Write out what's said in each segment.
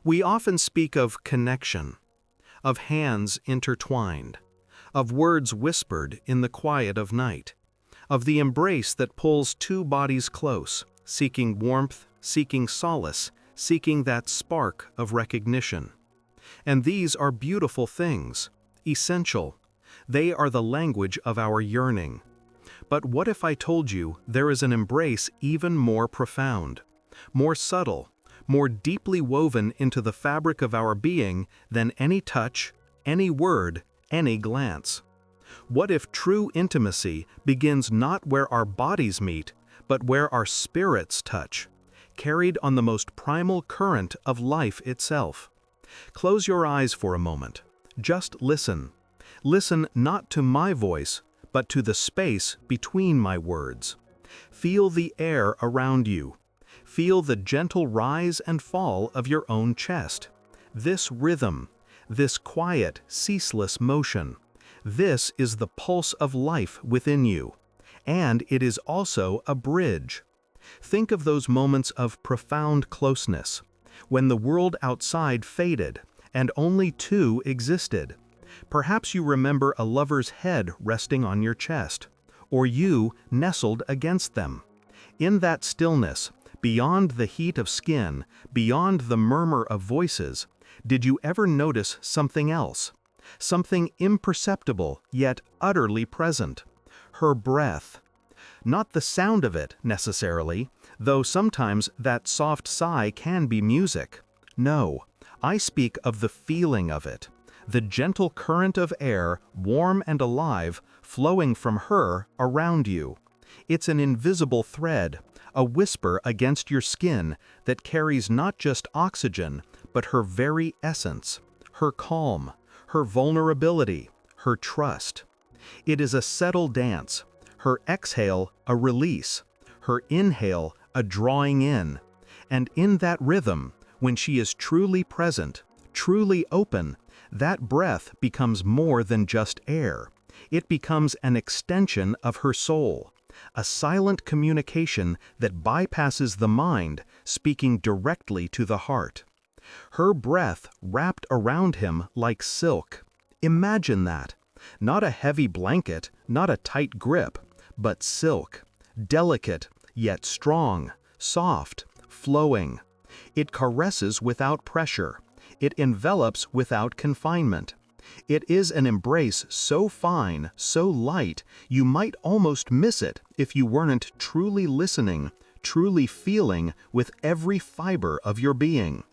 We often speak of connection, of hands intertwined, of words whispered in the quiet of night, of the embrace that pulls two bodies close, seeking warmth, seeking solace, seeking that spark of recognition. And these are beautiful things, essential. They are the language of our yearning. But what if I told you there is an embrace even more profound, more subtle, more deeply woven into the fabric of our being than any touch, any word, any glance? What if true intimacy begins not where our bodies meet, but where our spirits touch, carried on the most primal current of life itself? Close your eyes for a moment. Just listen. Listen not to my voice, but to the space between my words. Feel the air around you. Feel the gentle rise and fall of your own chest. This rhythm, this quiet, ceaseless motion, this is the pulse of life within you. And it is also a bridge. Think of those moments of profound closeness, when the world outside faded and only two existed. Perhaps you remember a lover's head resting on your chest, or you nestled against them. In that stillness, beyond the heat of skin, beyond the murmur of voices, did you ever notice something else? Something imperceptible yet utterly present. Her breath. Not the sound of it, necessarily, though sometimes that soft sigh can be music. No, I speak of the feeling of it. The gentle current of air, warm and alive, flowing from her around you. It's an invisible thread, a whisper against your skin that carries not just oxygen, but her very essence, her calm, her vulnerability, her trust. It is a subtle dance, her exhale a release, her inhale a drawing in. And in that rhythm, when she is truly present, truly open, that breath becomes more than just air. It becomes an extension of her soul, a silent communication that bypasses the mind, speaking directly to the heart. Her breath wrapped around him like silk. Imagine that. Not a heavy blanket, not a tight grip, but silk. Delicate, yet strong, soft, flowing. It caresses without pressure. It envelops without confinement. It is an embrace so fine, so light, you might almost miss it if you weren't truly listening, truly feeling with every fiber of your being.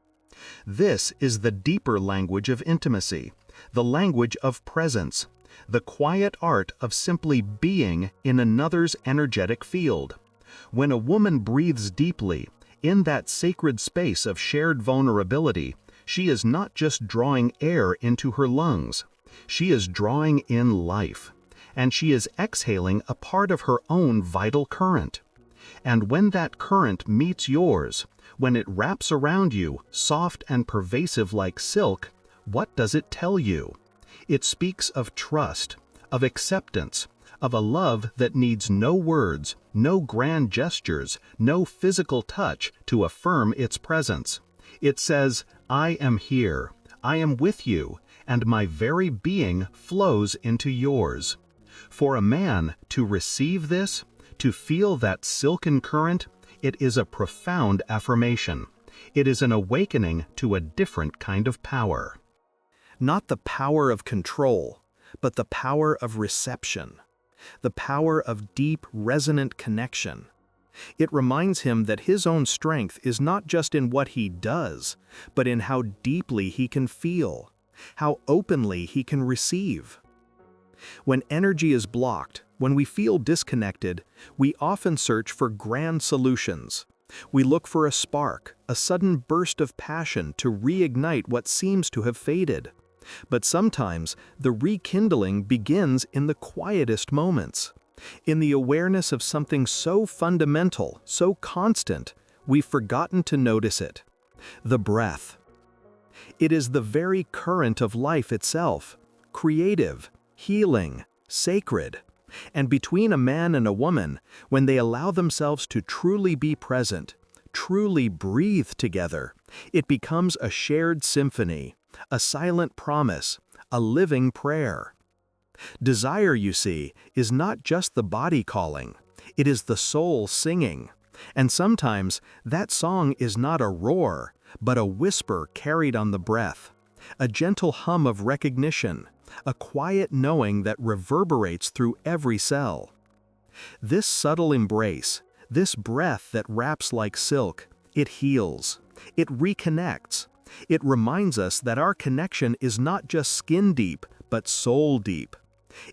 This is the deeper language of intimacy, the language of presence, the quiet art of simply being in another's energetic field. When a woman breathes deeply, in that sacred space of shared vulnerability, she is not just drawing air into her lungs. She is drawing in life, and she is exhaling a part of her own vital current. And when that current meets yours, when it wraps around you, soft and pervasive like silk, what does it tell you? It speaks of trust, of acceptance, of a love that needs no words, no grand gestures, no physical touch to affirm its presence. It says, I am here, I am with you, and my very being flows into yours. For a man to receive this, to feel that silken current, it is a profound affirmation. It is an awakening to a different kind of power. Not the power of control, but the power of reception. The power of deep, resonant connection. It reminds him that his own strength is not just in what he does, but in how deeply he can feel, how openly he can receive. When energy is blocked, when we feel disconnected, we often search for grand solutions. We look for a spark, a sudden burst of passion to reignite what seems to have faded. But sometimes the rekindling begins in the quietest moments. In the awareness of something so fundamental, so constant, we've forgotten to notice it. The breath. It is the very current of life itself, creative, healing, sacred. And between a man and a woman, when they allow themselves to truly be present, truly breathe together, It becomes a shared symphony, a silent promise, a living prayer. Desire, you see, is not just the body calling, it is the soul singing. And sometimes that song is not a roar, but a whisper carried on the breath, a gentle hum of recognition, a quiet knowing that reverberates through every cell. This subtle embrace, this breath that wraps like silk, it heals, it reconnects. It reminds us that our connection is not just skin deep, but soul deep.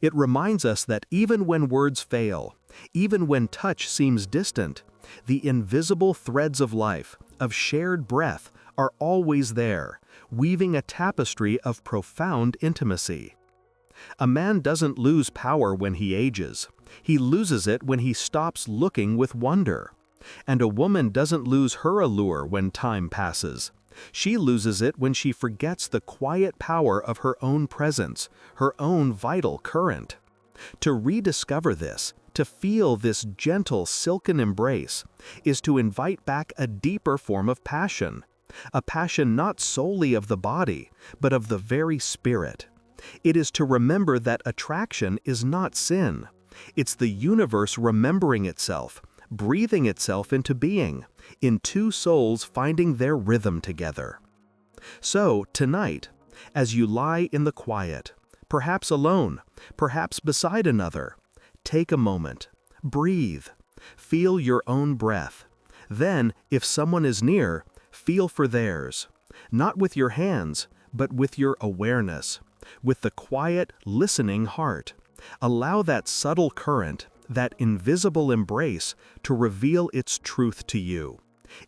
It reminds us that even when words fail, even when touch seems distant, the invisible threads of life, of shared breath, are always there, weaving a tapestry of profound intimacy. A man doesn't lose power when he ages. He loses it when he stops looking with wonder. And a woman doesn't lose her allure when time passes. She loses it when she forgets the quiet power of her own presence, her own vital current. To rediscover this, to feel this gentle, silken embrace, is to invite back a deeper form of passion, a passion not solely of the body, but of the very spirit. It is to remember that attraction is not sin. It's the universe remembering itself, breathing itself into being, in two souls finding their rhythm together. So, tonight, as you lie in the quiet, perhaps alone, perhaps beside another, take a moment, breathe, feel your own breath. Then, if someone is near, feel for theirs, not with your hands, but with your awareness, with the quiet, listening heart. Allow that subtle current, that invisible embrace, to reveal its truth to you.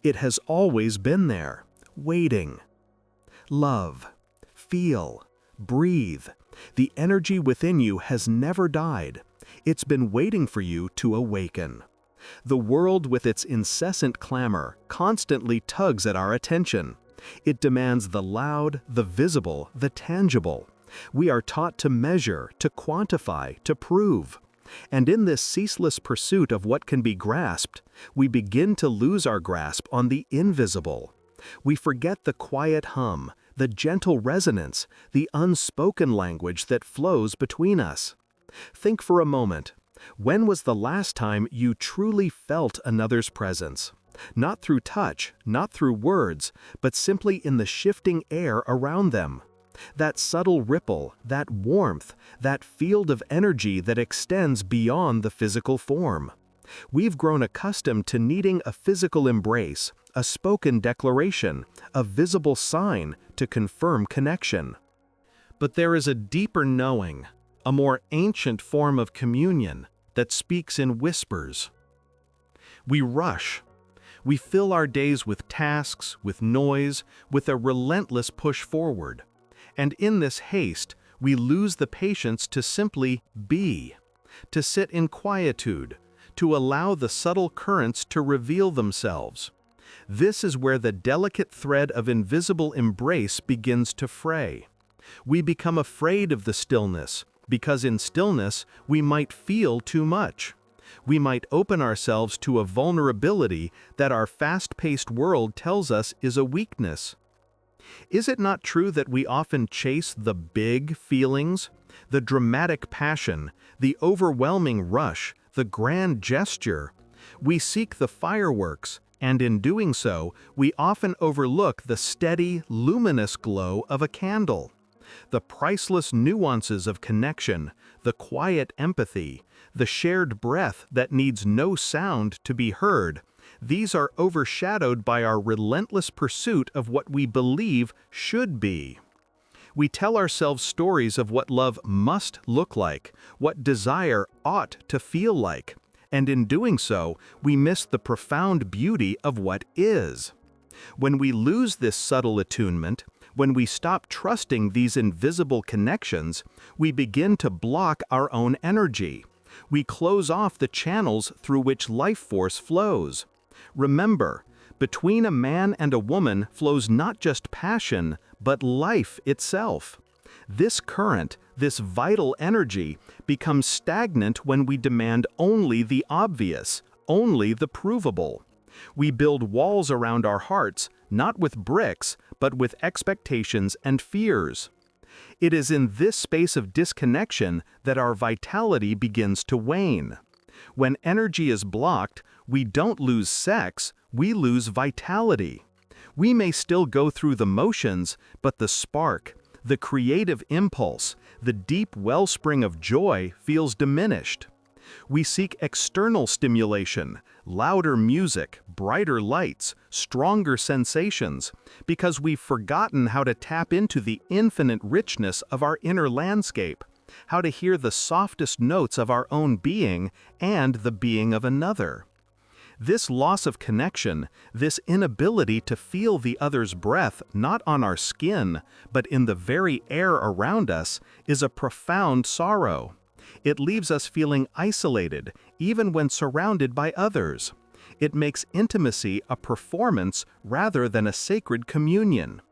It has always been there, waiting. Love, feel, breathe. The energy within you has never died. It's been waiting for you to awaken. The world with its incessant clamor constantly tugs at our attention. It demands the loud, the visible, the tangible. We are taught to measure, to quantify, to prove. And in this ceaseless pursuit of what can be grasped, we begin to lose our grasp on the invisible. We forget the quiet hum, the gentle resonance, the unspoken language that flows between us. Think for a moment. When was the last time you truly felt another's presence? Not through touch, not through words, but simply in the shifting air around them. That subtle ripple, that warmth, that field of energy that extends beyond the physical form. We've grown accustomed to needing a physical embrace, a spoken declaration, a visible sign to confirm connection. But there is a deeper knowing, a more ancient form of communion that speaks in whispers. We rush. We fill our days with tasks, with noise, with a relentless push forward. And in this haste, we lose the patience to simply be, to sit in quietude, to allow the subtle currents to reveal themselves. This is where the delicate thread of invisible embrace begins to fray. We become afraid of the stillness, because in stillness we might feel too much. We might open ourselves to a vulnerability that our fast-paced world tells us is a weakness. Is it not true that we often chase the big feelings, the dramatic passion, the overwhelming rush, the grand gesture? We seek the fireworks, and in doing so, we often overlook the steady, luminous glow of a candle. The priceless nuances of connection, the quiet empathy, the shared breath that needs no sound to be heard, these are overshadowed by our relentless pursuit of what we believe should be. We tell ourselves stories of what love must look like, what desire ought to feel like, and in doing so, we miss the profound beauty of what is. When we lose this subtle attunement, when we stop trusting these invisible connections, we begin to block our own energy. We close off the channels through which life force flows. Remember, between a man and a woman flows not just passion, but life itself. This current, this vital energy, becomes stagnant when we demand only the obvious, only the provable. We build walls around our hearts, not with bricks, but with expectations and fears. It is in this space of disconnection that our vitality begins to wane. When energy is blocked, we don't lose sex, we lose vitality. We may still go through the motions, but the spark, the creative impulse, the deep wellspring of joy feels diminished. We seek external stimulation, louder music, brighter lights, stronger sensations, because we've forgotten how to tap into the infinite richness of our inner landscape, how to hear the softest notes of our own being and the being of another. This loss of connection, this inability to feel the other's breath not on our skin, but in the very air around us, is a profound sorrow. It leaves us feeling isolated, even when surrounded by others. It makes intimacy a performance rather than a sacred communion.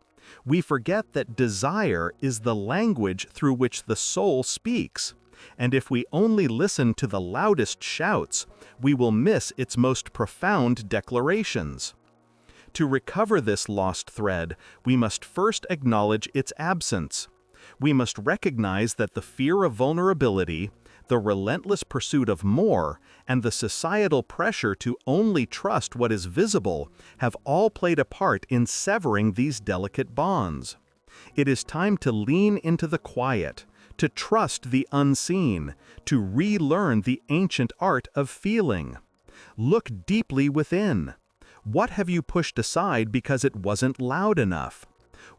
We forget that desire is the language through which the soul speaks. And if we only listen to the loudest shouts, we will miss its most profound declarations. To recover this lost thread, we must first acknowledge its absence. We must recognize that the fear of vulnerability, the relentless pursuit of more, and the societal pressure to only trust what is visible have all played a part in severing these delicate bonds. It is time to lean into the quiet, to trust the unseen, to relearn the ancient art of feeling. Look deeply within. What have you pushed aside because it wasn't loud enough?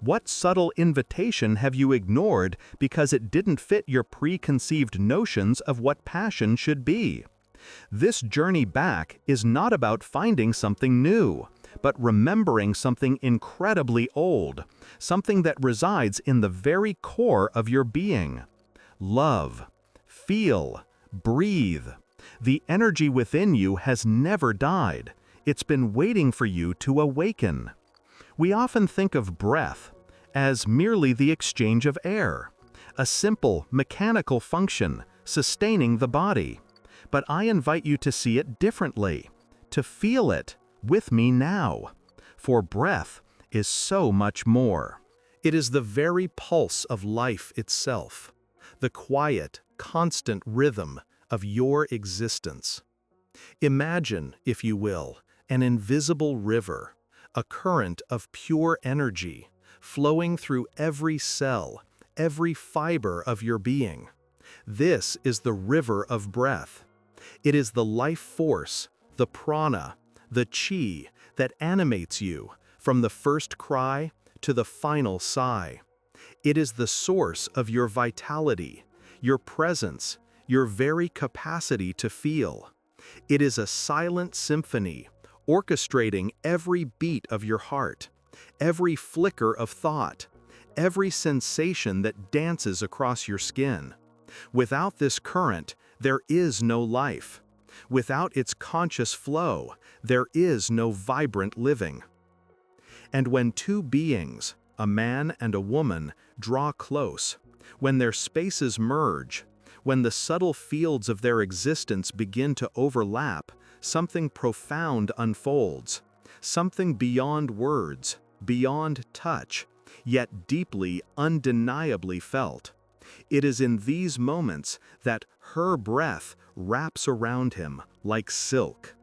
What subtle invitation have you ignored because it didn't fit your preconceived notions of what passion should be? This journey back is not about finding something new, but remembering something incredibly old, something that resides in the very core of your being. Love, feel, breathe. The energy within you has never died. It's been waiting for you to awaken. We often think of breath as merely the exchange of air, a simple mechanical function sustaining the body. But I invite you to see it differently, to feel it with me now, for breath is so much more. It is the very pulse of life itself, the quiet, constant rhythm of your existence. Imagine, if you will, an invisible river, a current of pure energy, flowing through every cell, every fiber of your being. This is the river of breath. It is the life force, the prana, the chi that animates you from the first cry to the final sigh. It is the source of your vitality, your presence, your very capacity to feel. It is a silent symphony, orchestrating every beat of your heart, every flicker of thought, every sensation that dances across your skin. Without this current, there is no life. Without its conscious flow, there is no vibrant living. And when two beings, a man and a woman, draw close, when their spaces merge, when the subtle fields of their existence begin to overlap, something profound unfolds, something beyond words, beyond touch, yet deeply, undeniably felt. It is in these moments that her breath wraps around him like silk.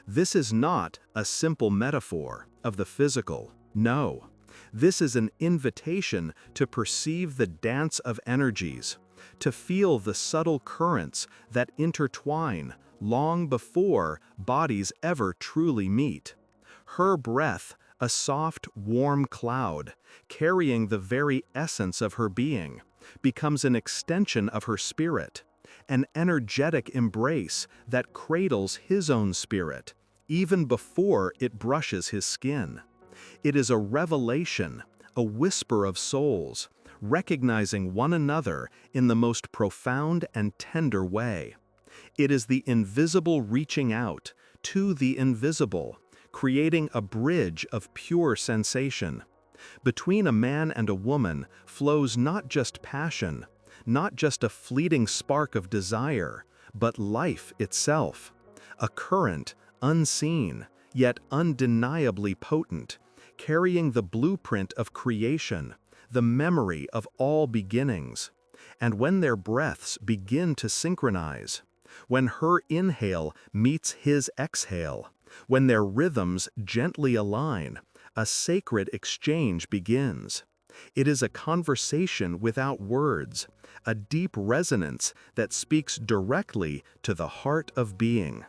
This is not a simple metaphor of the physical, no. This is an invitation to perceive the dance of energies, to feel the subtle currents that intertwine long before bodies ever truly meet. Her breath, a soft, warm cloud, carrying the very essence of her being, becomes an extension of her spirit, an energetic embrace that cradles his own spirit, even before it brushes his skin. It is a revelation, a whisper of souls, recognizing one another in the most profound and tender way. It is the invisible reaching out to the invisible, creating a bridge of pure sensation. Between a man and a woman flows not just passion, not just a fleeting spark of desire, but life itself, a current unseen, yet undeniably potent, carrying the blueprint of creation, the memory of all beginnings. And when their breaths begin to synchronize, when her inhale meets his exhale, when their rhythms gently align, a sacred exchange begins. It is a conversation without words, a deep resonance that speaks directly to the heart of being.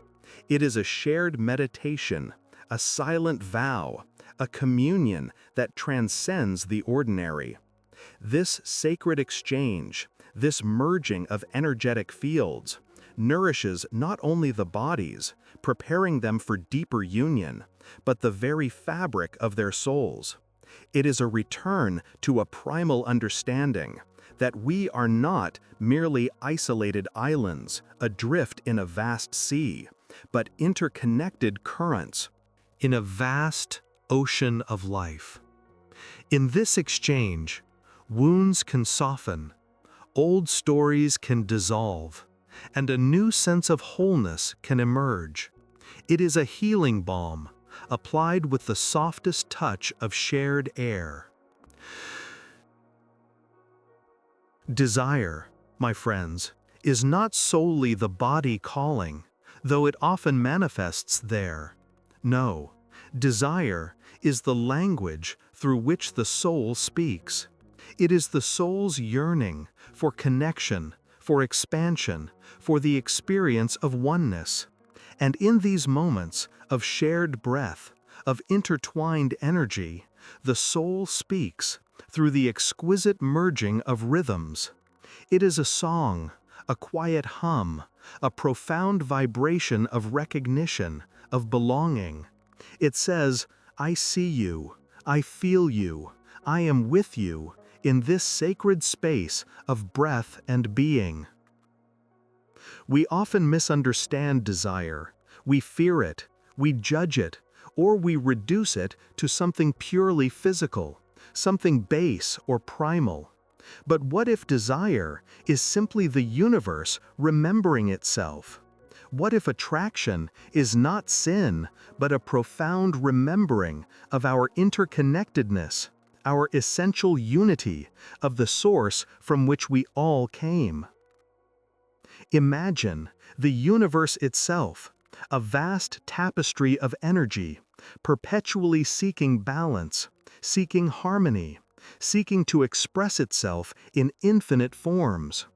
It is a shared meditation, a silent vow, a communion that transcends the ordinary. This sacred exchange, this merging of energetic fields, nourishes not only the bodies, preparing them for deeper union, but the very fabric of their souls. It is a return to a primal understanding that we are not merely isolated islands adrift in a vast sea, but interconnected currents in a vast ocean of life. In this exchange, wounds can soften, old stories can dissolve, and a new sense of wholeness can emerge. It is a healing balm, applied with the softest touch of shared air. Desire, my friends, is not solely the body calling, though it often manifests there. No, desire is the language through which the soul speaks. It is the soul's yearning for connection, for expansion, for the experience of oneness. And in these moments of shared breath, of intertwined energy, the soul speaks through the exquisite merging of rhythms. It is a song, a quiet hum, a profound vibration of recognition, of belonging. It says, "I see you, I feel you, I am with you," in this sacred space of breath and being. We often misunderstand desire. We fear it, we judge it, or we reduce it to something purely physical, something base or primal. But what if desire is simply the universe remembering itself? What if attraction is not sin, but a profound remembering of our interconnectedness, our essential unity of the source from which we all came? Imagine the universe itself, a vast tapestry of energy, perpetually seeking balance, seeking harmony, seeking to express itself in infinite forms.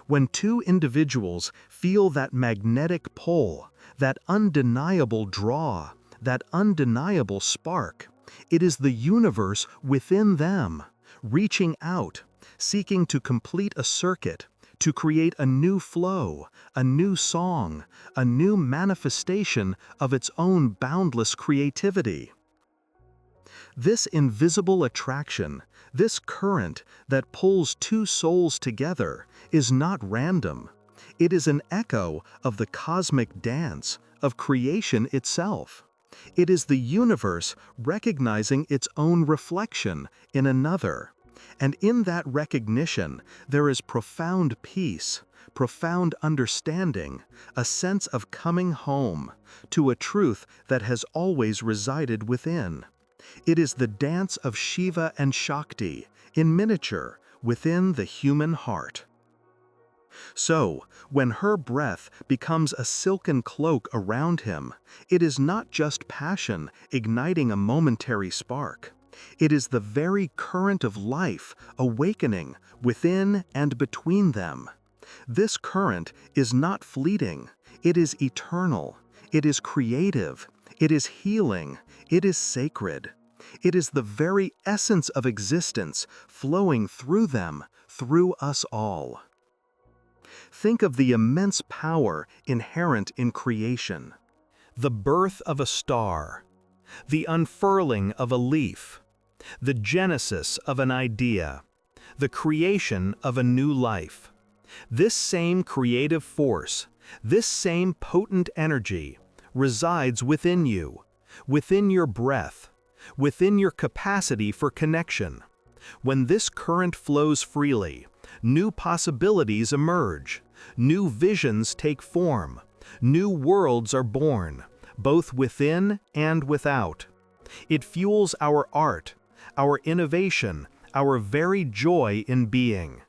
When two individuals feel that magnetic pull, that undeniable draw, that undeniable spark, it is the universe within them, reaching out, seeking to complete a circuit, to create a new flow, a new song, a new manifestation of its own boundless creativity. This invisible attraction, this current that pulls two souls together, is not random. It is an echo of the cosmic dance, of creation itself. It is the universe recognizing its own reflection in another. And in that recognition, there is profound peace, profound understanding, a sense of coming home to a truth that has always resided within. It is the dance of Shiva and Shakti, in miniature, within the human heart. So, when her breath becomes a silken cloak around him, it is not just passion igniting a momentary spark. It is the very current of life awakening within and between them. This current is not fleeting, it is eternal, it is creative, it is healing, it is sacred. It is the very essence of existence flowing through them, through us all. Think of the immense power inherent in creation. The birth of a star, the unfurling of a leaf, the genesis of an idea, the creation of a new life. This same creative force, this same potent energy, resides within you, within your breath, within your capacity for connection. When this current flows freely, new possibilities emerge, new visions take form, new worlds are born, both within and without. It fuels our art, our innovation, our very joy in being.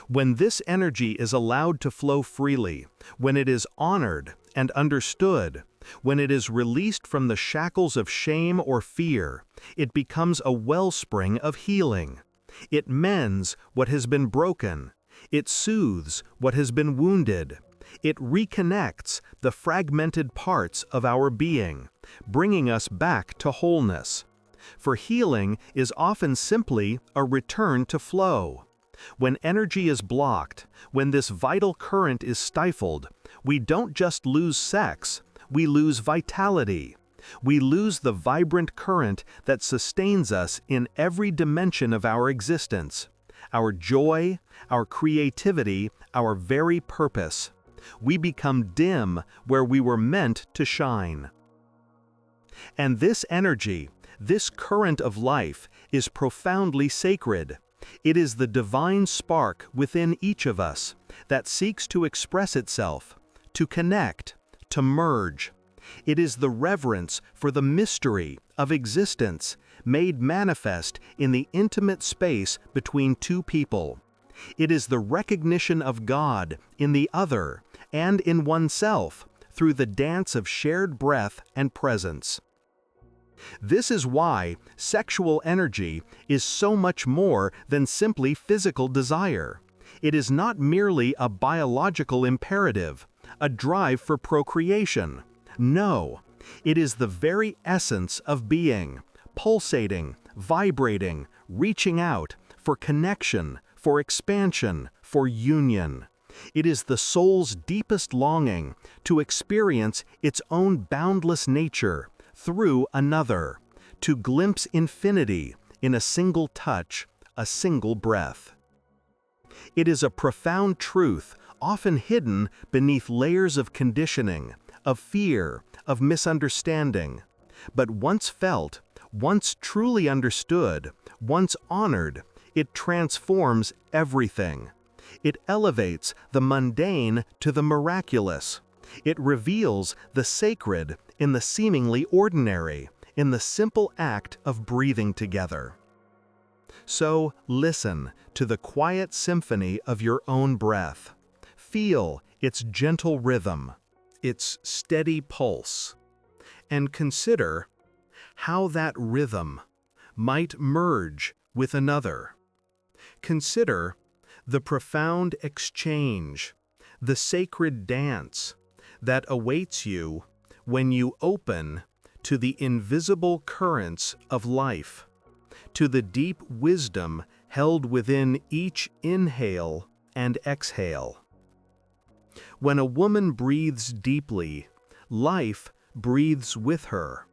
When this energy is allowed to flow freely, when it is honored and understood, when it is released from the shackles of shame or fear, it becomes a wellspring of healing. It mends what has been broken. It soothes what has been wounded. It reconnects the fragmented parts of our being, bringing us back to wholeness. For healing is often simply a return to flow. When energy is blocked, when this vital current is stifled, we don't just lose sex, we lose vitality. We lose the vibrant current that sustains us in every dimension of our existence. Our joy, our creativity, our very purpose. We become dim where we were meant to shine. And this energy, this current of life, is profoundly sacred. It is the divine spark within each of us that seeks to express itself, to connect, to merge. It is the reverence for the mystery of existence made manifest in the intimate space between two people. It is the recognition of God in the other and in oneself through the dance of shared breath and presence. This is why sexual energy is so much more than simply physical desire. It is not merely a biological imperative, a drive for procreation. No, it is the very essence of being, pulsating, vibrating, reaching out for connection, for expansion, for union. It is the soul's deepest longing to experience its own boundless nature through another, to glimpse infinity in a single touch, a single breath. It is a profound truth often hidden beneath layers of conditioning, of fear, of misunderstanding. But once felt, once truly understood, once honored, it transforms everything. It elevates the mundane to the miraculous. It reveals the sacred in the seemingly ordinary, in the simple act of breathing together. So listen to the quiet symphony of your own breath. Feel its gentle rhythm, its steady pulse, and consider how that rhythm might merge with another. Consider the profound exchange, the sacred dance that awaits you when you open to the invisible currents of life, to the deep wisdom held within each inhale and exhale. When a woman breathes deeply, life breathes with her.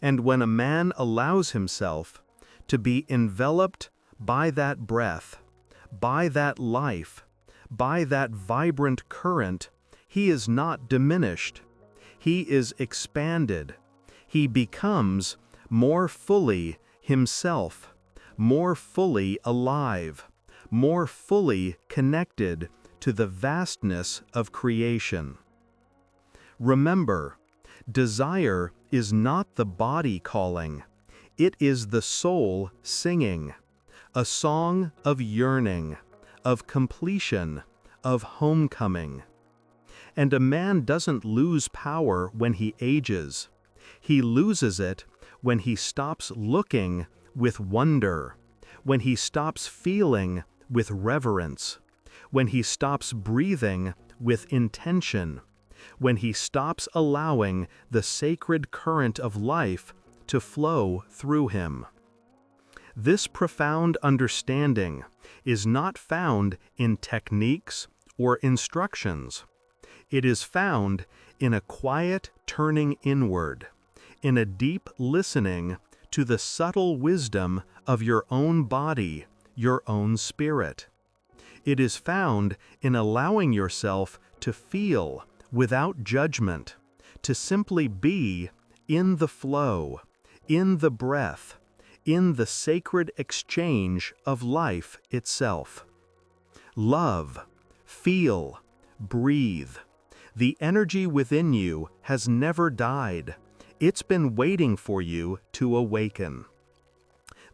And when a man allows himself to be enveloped by that breath, by that life, by that vibrant current, he is not diminished. He is expanded. He becomes more fully himself, more fully alive, more fully connected to the vastness of creation. Remember, desire is not the body calling. It is the soul singing, a song of yearning, of completion, of homecoming. And a man doesn't lose power when he ages. He loses it when he stops looking with wonder, when he stops feeling with reverence, when he stops breathing with intention, when he stops allowing the sacred current of life to flow through him. This profound understanding is not found in techniques or instructions. It is found in a quiet turning inward, in a deep listening to the subtle wisdom of your own body, your own spirit. It is found in allowing yourself to feel without judgment, to simply be in the flow, in the breath, in the sacred exchange of life itself. Love, feel, breathe. The energy within you has never died. It's been waiting for you to awaken.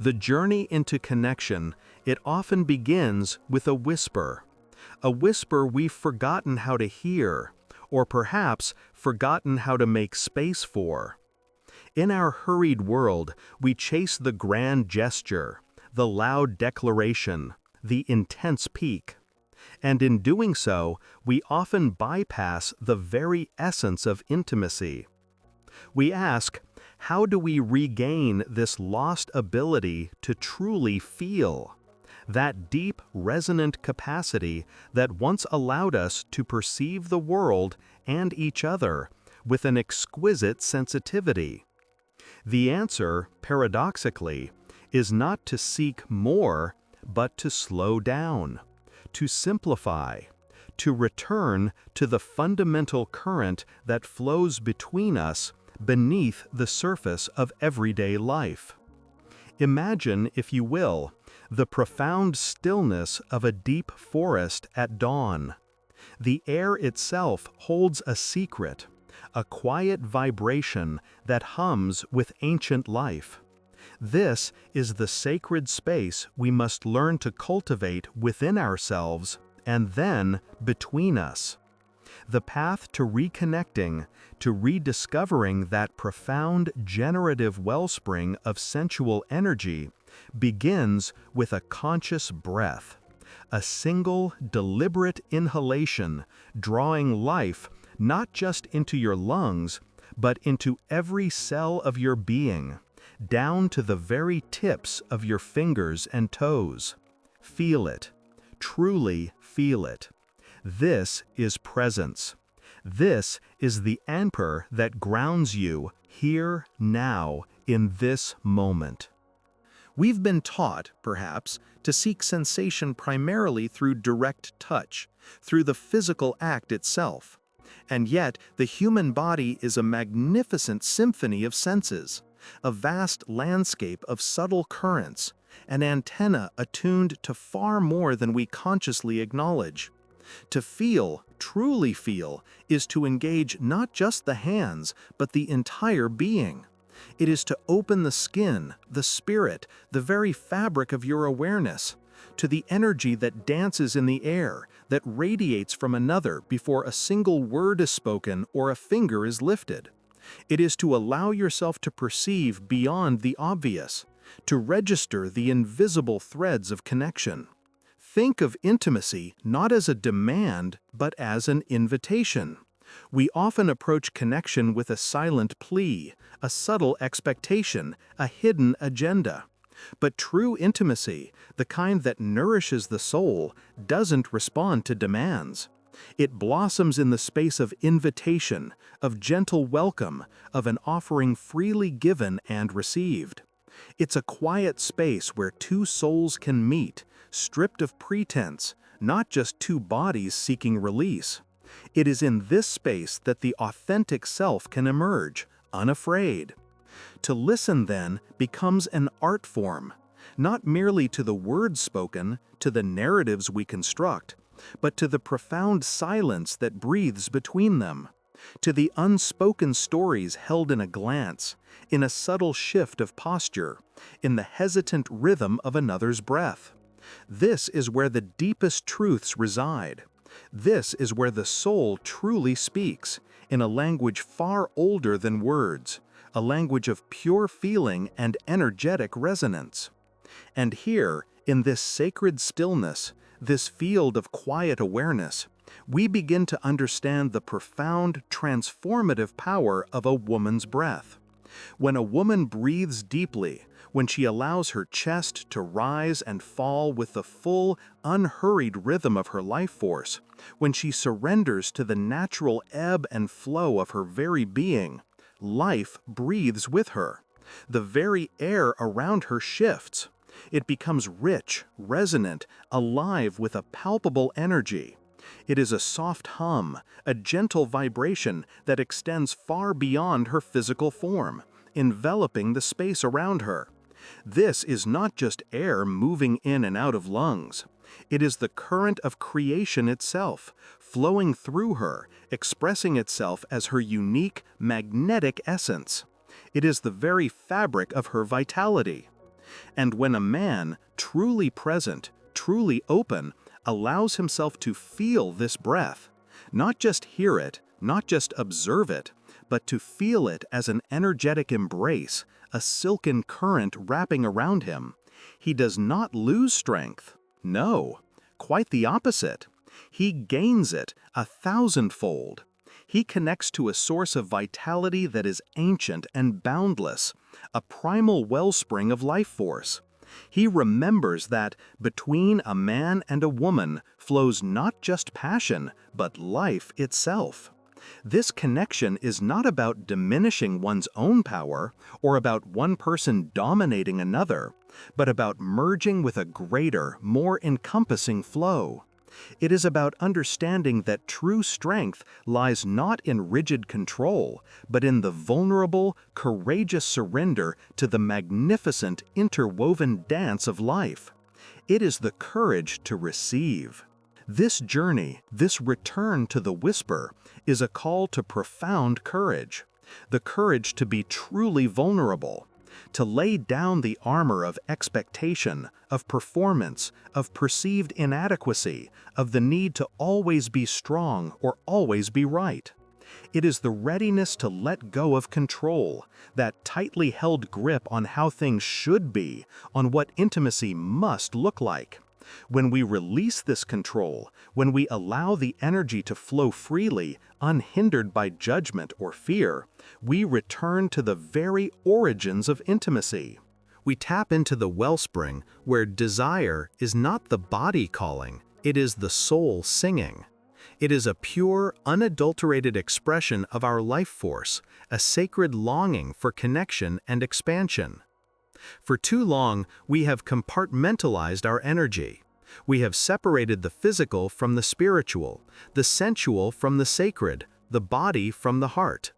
The journey into connection, it often begins with a whisper we've forgotten how to hear, or perhaps forgotten how to make space for. In our hurried world, we chase the grand gesture, the loud declaration, the intense peak. And in doing so, we often bypass the very essence of intimacy. We ask, how do we regain this lost ability to truly feel? That deep, resonant capacity that once allowed us to perceive the world and each other with an exquisite sensitivity. The answer, paradoxically, is not to seek more, but to slow down, to simplify, to return to the fundamental current that flows between us beneath the surface of everyday life. Imagine, if you will, the profound stillness of a deep forest at dawn. The air itself holds a secret, a quiet vibration that hums with ancient life. This is the sacred space we must learn to cultivate within ourselves and then between us. The path to reconnecting, to rediscovering that profound generative wellspring of sensual energy, begins with a conscious breath, a single, deliberate inhalation, drawing life not just into your lungs, but into every cell of your being, down to the very tips of your fingers and toes. Feel it. Truly feel it. This is presence. This is the anchor that grounds you here, now, in this moment. We've been taught, perhaps, to seek sensation primarily through direct touch, through the physical act itself. And yet, the human body is a magnificent symphony of senses, a vast landscape of subtle currents, an antenna attuned to far more than we consciously acknowledge. To feel, truly feel, is to engage not just the hands, but the entire being. It is to open the skin, the spirit, the very fabric of your awareness, to the energy that dances in the air, that radiates from another before a single word is spoken or a finger is lifted. It is to allow yourself to perceive beyond the obvious, to register the invisible threads of connection. Think of intimacy not as a demand, but as an invitation. We often approach connection with a silent plea, a subtle expectation, a hidden agenda. But true intimacy, the kind that nourishes the soul, doesn't respond to demands. It blossoms in the space of invitation, of gentle welcome, of an offering freely given and received. It's a quiet space where two souls can meet, stripped of pretense, not just two bodies seeking release. It is in this space that the authentic self can emerge, unafraid. To listen, then, becomes an art form, not merely to the words spoken, to the narratives we construct, but to the profound silence that breathes between them, to the unspoken stories held in a glance, in a subtle shift of posture, in the hesitant rhythm of another's breath. This is where the deepest truths reside. This is where the soul truly speaks, in a language far older than words, a language of pure feeling and energetic resonance. And here, in this sacred stillness, this field of quiet awareness, we begin to understand the profound, transformative power of a woman's breath. When a woman breathes deeply, when she allows her chest to rise and fall with the full, unhurried rhythm of her life force, when she surrenders to the natural ebb and flow of her very being, life breathes with her. The very air around her shifts. It becomes rich, resonant, alive with a palpable energy. It is a soft hum, a gentle vibration that extends far beyond her physical form, enveloping the space around her. This is not just air moving in and out of lungs. It is the current of creation itself, flowing through her, expressing itself as her unique, magnetic essence. It is the very fabric of her vitality. And when a man, truly present, truly open, allows himself to feel this breath, not just hear it, not just observe it, but to feel it as an energetic embrace, a silken current wrapping around him, he does not lose strength. No, quite the opposite. He gains it 1,000-fold. He connects to a source of vitality that is ancient and boundless, a primal wellspring of life force. He remembers that between a man and a woman flows not just passion, but life itself. This connection is not about diminishing one's own power or about one person dominating another, but about merging with a greater, more encompassing flow. It is about understanding that true strength lies not in rigid control, but in the vulnerable, courageous surrender to the magnificent interwoven dance of life. It is the courage to receive. This journey, this return to the whisper, is a call to profound courage, the courage to be truly vulnerable, to lay down the armor of expectation, of performance, of perceived inadequacy, of the need to always be strong or always be right. It is the readiness to let go of control, that tightly held grip on how things should be, on what intimacy must look like. When we release this control, when we allow the energy to flow freely, unhindered by judgment or fear, we return to the very origins of intimacy. We tap into the wellspring where desire is not the body calling, it is the soul singing. It is a pure, unadulterated expression of our life force, a sacred longing for connection and expansion. For too long, we have compartmentalized our energy. We have separated the physical from the spiritual, the sensual from the sacred, the body from the heart.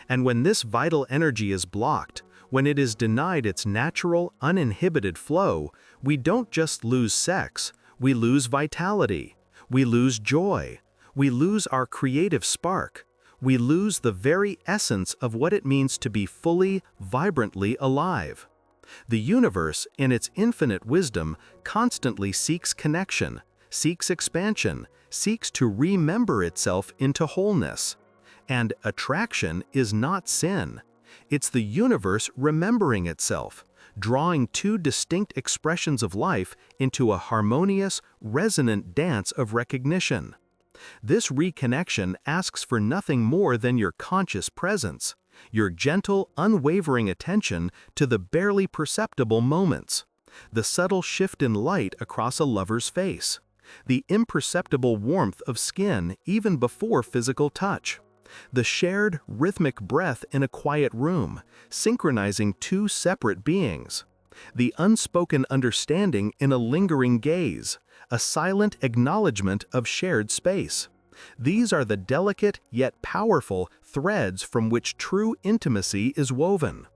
And when this vital energy is blocked, when it is denied its natural, uninhibited flow, we don't just lose sex, we lose vitality, we lose joy, we lose our creative spark, we lose the very essence of what it means to be fully, vibrantly alive. The universe, in its infinite wisdom, constantly seeks connection, seeks expansion, seeks to remember itself into wholeness. And attraction is not sin. It's the universe remembering itself, drawing two distinct expressions of life into a harmonious, resonant dance of recognition. This reconnection asks for nothing more than your conscious presence, your gentle, unwavering attention to the barely perceptible moments, the subtle shift in light across a lover's face, the imperceptible warmth of skin even before physical touch, the shared, rhythmic breath in a quiet room, synchronizing two separate beings, the unspoken understanding in a lingering gaze, a silent acknowledgement of shared space. These are the delicate yet powerful threads from which true intimacy is woven.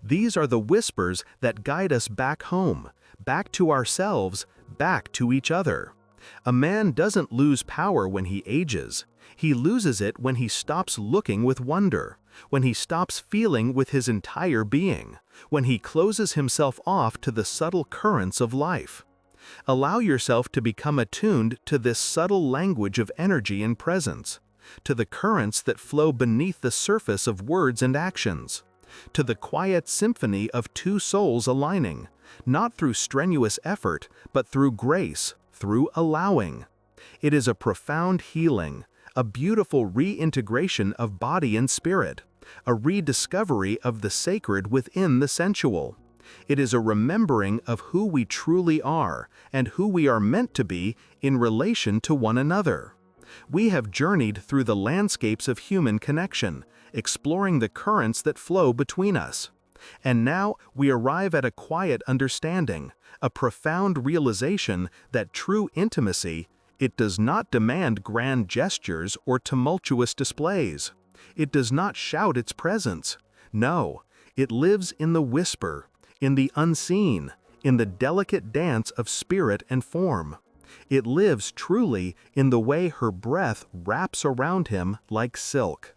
These are the whispers that guide us back home, back to ourselves, back to each other. A man doesn't lose power when he ages. He loses it when he stops looking with wonder, when he stops feeling with his entire being, when he closes himself off to the subtle currents of life. Allow yourself to become attuned to this subtle language of energy and presence, to the currents that flow beneath the surface of words and actions, to the quiet symphony of two souls aligning, not through strenuous effort, but through grace, through allowing. It is a profound healing, a beautiful reintegration of body and spirit, a rediscovery of the sacred within the sensual. It is a remembering of who we truly are and who we are meant to be in relation to one another. We have journeyed through the landscapes of human connection, exploring the currents that flow between us. And now we arrive at a quiet understanding, a profound realization that true intimacy, it does not demand grand gestures or tumultuous displays. It does not shout its presence. No, it lives in the whisper, in the unseen, in the delicate dance of spirit and form. It lives truly in the way her breath wraps around him like silk.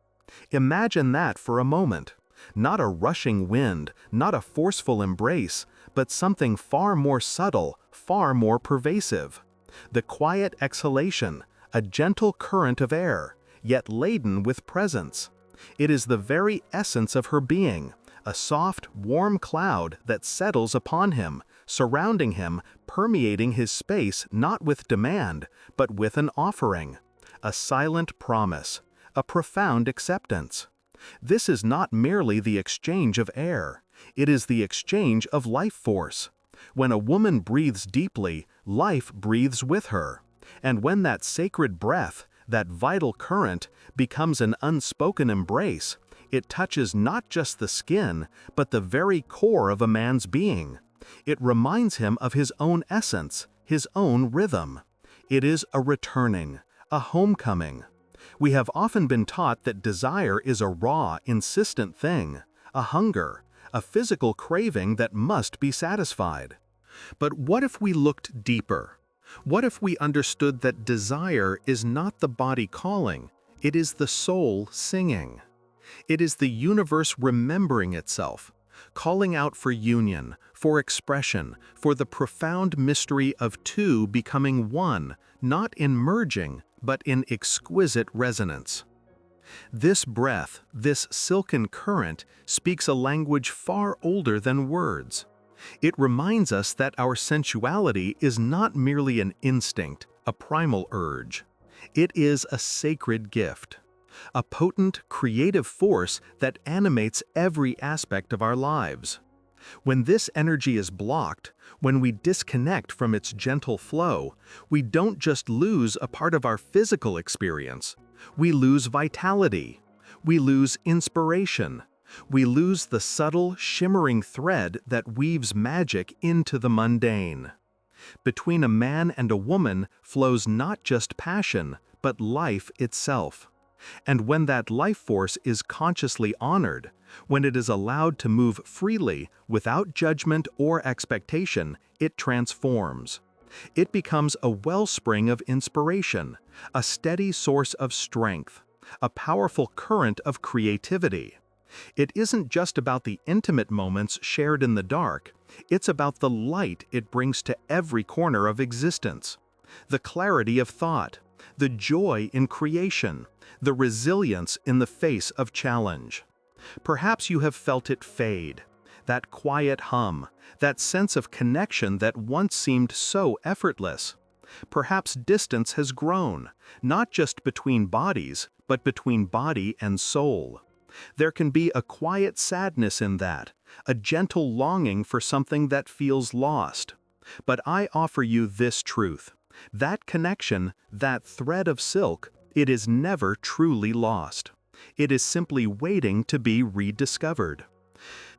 Imagine that for a moment. not a rushing wind, not a forceful embrace, but something far more subtle, far more pervasive. The quiet exhalation, a gentle current of air, yet laden with presence. It is the very essence of her being, a soft, warm cloud that settles upon him, surrounding him, permeating his space not with demand, but with an offering, a silent promise, a profound acceptance. This is not merely the exchange of air, it is the exchange of life force. When a woman breathes deeply, life breathes with her. And when that sacred breath, that vital current, becomes an unspoken embrace, it touches not just the skin, but the very core of a man's being. It reminds him of his own essence, his own rhythm. It is a returning, a homecoming. We have often been taught that desire is a raw, insistent thing, a hunger, a physical craving that must be satisfied. But what if we looked deeper? What if we understood that desire is not the body calling, it is the soul singing? It is the universe remembering itself, calling out for union, for expression, for the profound mystery of two becoming one, not in merging, but in exquisite resonance. This breath, this silken current, speaks a language far older than words. It reminds us that our sensuality is not merely an instinct, a primal urge. It is a sacred gift, a potent, creative force that animates every aspect of our lives. When this energy is blocked, when we disconnect from its gentle flow, we don't just lose a part of our physical experience. We lose vitality. We lose inspiration. We lose the subtle, shimmering thread that weaves magic into the mundane. Between a man and a woman flows not just passion, but life itself. And when that life force is consciously honored, when it is allowed to move freely, without judgment or expectation, it transforms. It becomes a wellspring of inspiration, a steady source of strength, a powerful current of creativity. It isn't just about the intimate moments shared in the dark, it's about the light it brings to every corner of existence. The clarity of thought, the joy in creation, the resilience in the face of challenge. Perhaps you have felt it fade, that quiet hum, that sense of connection that once seemed so effortless. Perhaps distance has grown, not just between bodies, but between body and soul. There can be a quiet sadness in that, a gentle longing for something that feels lost. But I offer you this truth. That connection, that thread of silk, it is never truly lost. It is simply waiting to be rediscovered.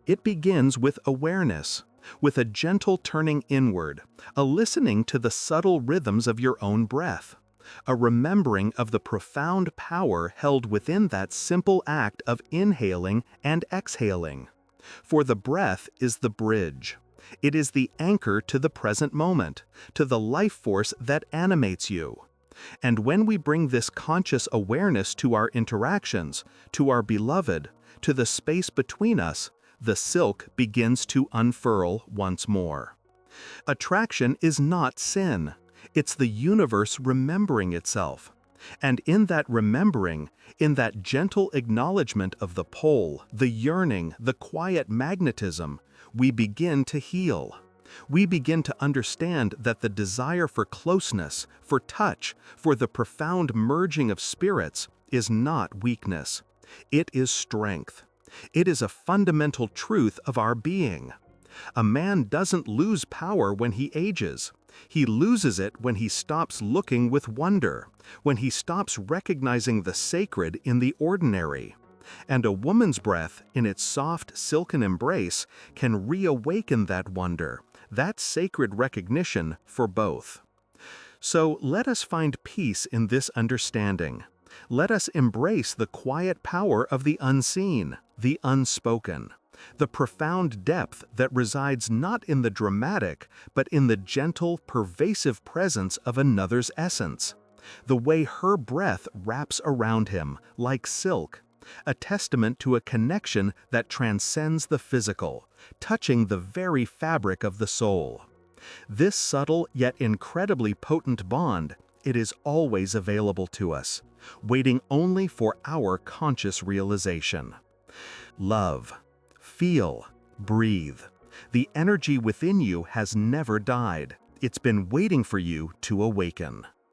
It begins with awareness, with a gentle turning inward, a listening to the subtle rhythms of your own breath, a remembering of the profound power held within that simple act of inhaling and exhaling. For the breath is the bridge. It is the anchor to the present moment, to the life force that animates you. And when we bring this conscious awareness to our interactions, to our beloved, to the space between us, the silk begins to unfurl once more. Attraction is not sin. It's the universe remembering itself. And in that remembering, in that gentle acknowledgement of the pull, the yearning, the quiet magnetism, we begin to heal. We begin to understand that the desire for closeness, for touch, for the profound merging of spirits is not weakness. It is strength. It is a fundamental truth of our being. A man doesn't lose power when he ages. He loses it when he stops looking with wonder, when he stops recognizing the sacred in the ordinary. And a woman's breath, in its soft, silken embrace, can reawaken that wonder, that sacred recognition for both. So let us find peace in this understanding. Let us embrace the quiet power of the unseen, the unspoken, the profound depth that resides not in the dramatic, but in the gentle, pervasive presence of another's essence. The way her breath wraps around him, like silk, a testament to a connection that transcends the physical, touching the very fabric of the soul. This subtle yet incredibly potent bond, it is always available to us, waiting only for our conscious realization. Love. Feel. Breathe. The energy within you has never died. It's been waiting for you to awaken.